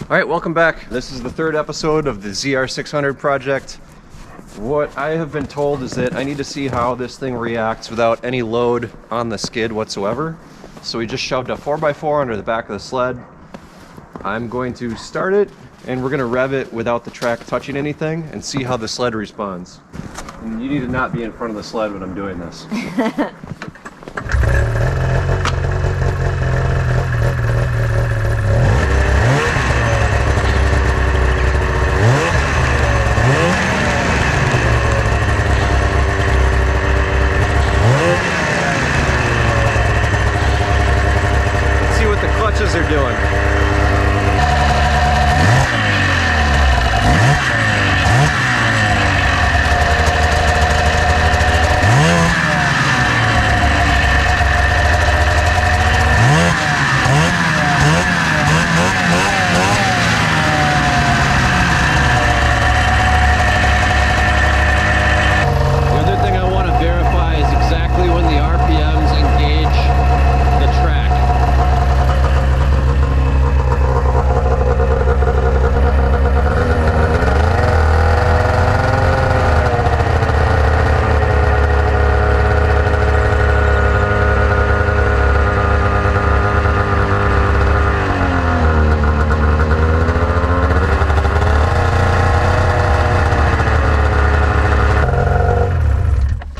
All right, welcome back. This is the third episode of the ZR600 project. What I have been told is that I need to see how this thing reacts without any load on the skid whatsoever. So we just shoved a 4x4 under the back of the sled. I'm going to start it and we're going to rev it without the track touching anything and see how the sled responds. And you need to not be in front of the sled when I'm doing this. Clutches are doing. The other thing I want to verify is exactly when the RPMs engage the track.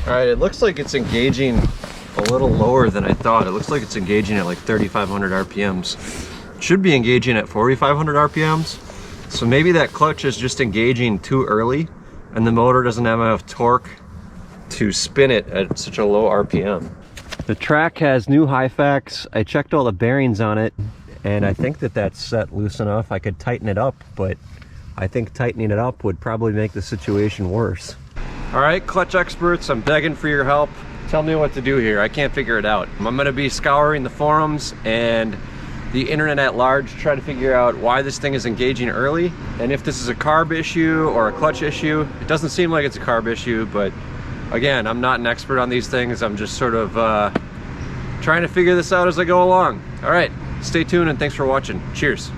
Alright, it looks like it's engaging a little lower than I thought. It looks like it's engaging at like 3,500 RPMs. It should be engaging at 4,500 RPMs. So maybe that clutch is just engaging too early and the motor doesn't have enough torque to spin it at such a low RPM. The track has new Hyfax. I checked all the bearings on it and I think that that's set loose enough. I could tighten it up, but I think tightening it up would probably make the situation worse. All right, clutch experts, I'm begging for your help. Tell me what to do here. I can't figure it out. I'm gonna be scouring the forums and the internet at large, try to figure out why this thing is engaging early and if this is a carb issue or a clutch issue. It doesn't seem like it's a carb issue, but again, I'm not an expert on these things. I'm just sort of trying to figure this out as I go along. All right, stay tuned and thanks for watching. Cheers.